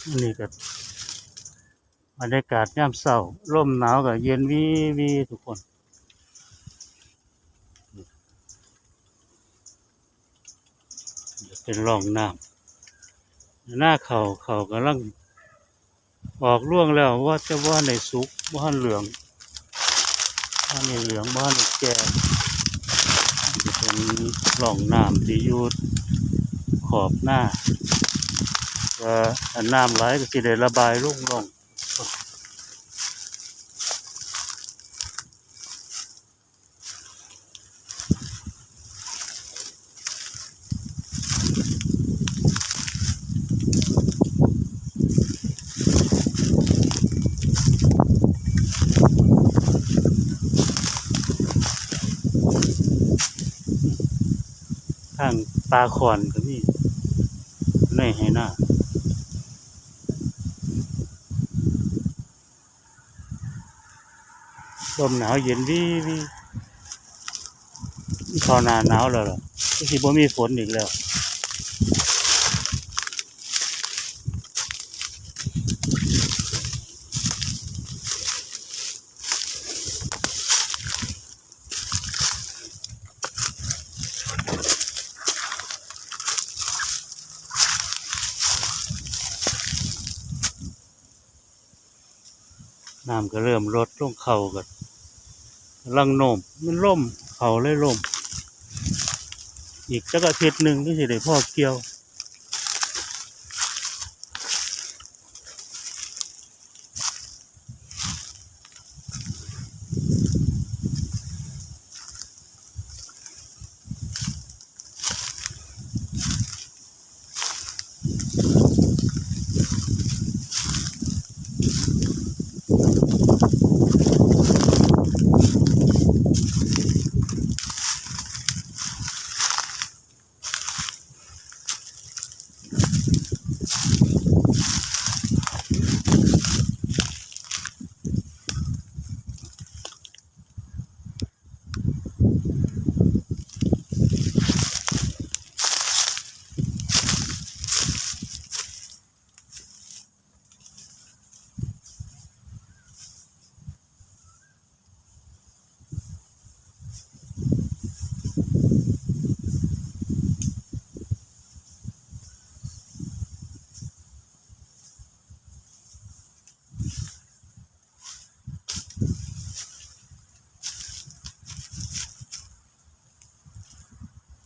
อันนี้ก็บรรยากาศยามเช้าลมหนาวก็เย็นวีวีทุกคนเป็นร่องน้ำหน้าเขากำลังออกร่วงแล้วว่าจะว่าในสุกว่าเหลืองว่าในเหลืองว่าในแก่เป็นร่องน้ำที่อยู่ขอบหน้าว่าน้ำไหลก็สิได้ระบายลงทางปลาขอนก็มีในให้หน้าลมหนาวเย็นวีวีเข้าหน้าหนาวแล้วล่ะก็สิบ่มีฝนอีกแล้วน้ำก็เริ่มลดลงเขาก็กำลังโน้มมันล่มเขาเลยล่มอีกจักอาทิตย์หนึ่งก็สิได้พอเกี่ยว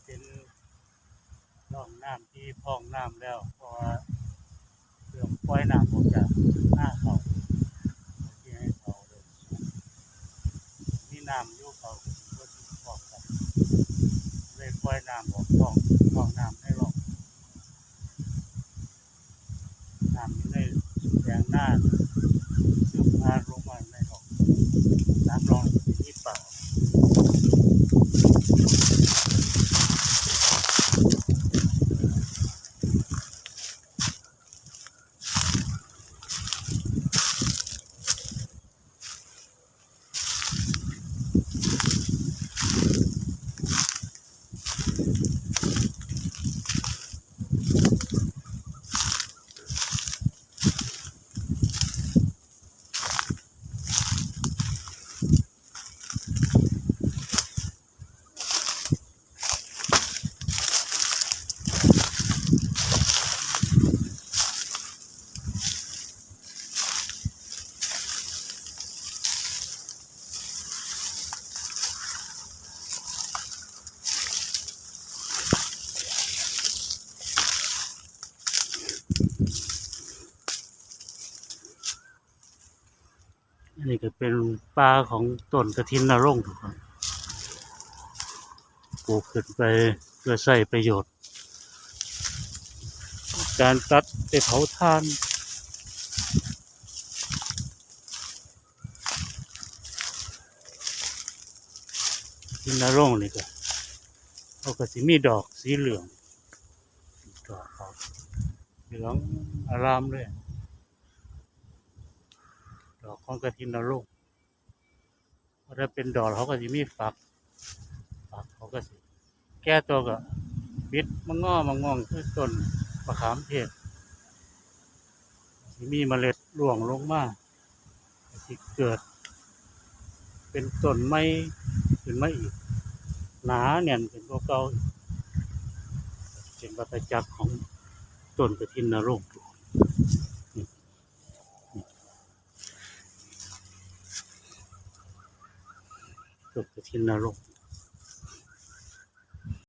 เป็นร่องน้ำที่พองน้ำแล้วเพราะว่าเรื่องปล่อยน้ำออกจากหน้าเขาที่ให้เขาเลยมีน้ำอยู่เขาก็ที่พอกกันเลยปล่อยน้ำออกร่องน้ำให้ร่องน้ำอยู่ในแปลงหน้าซึมพาลงมาในร่องน้ำร่องที่ป่าอันนี้ก็เป็นป่าของต้นกฐินนรงค์ครับปลูกขึ้นไปเพื่อใช้ประโยชน์การตัดไปเผาถ่านกฐินนรงค์นี่ก็เขาก็สิมีดอกสีเหลืองดอกเขาเหลืองอารามเลยดอกของกฐินนรงค์พอถ้าเป็นดอกเขาก็สิมีฝักเขาก็สิแก้ตัวก็ปิดมังงอมังงองคือต้นมะขามเทศ มีเมล็ดร่วงลงมาที่เกิดเป็นต้นไม้ขึ้นมาอีกหนาแน่นเป็นกว่าเก่าเป็นวัฏจักรของต้นกระถินนรงค์ต้นกระถินนรงค์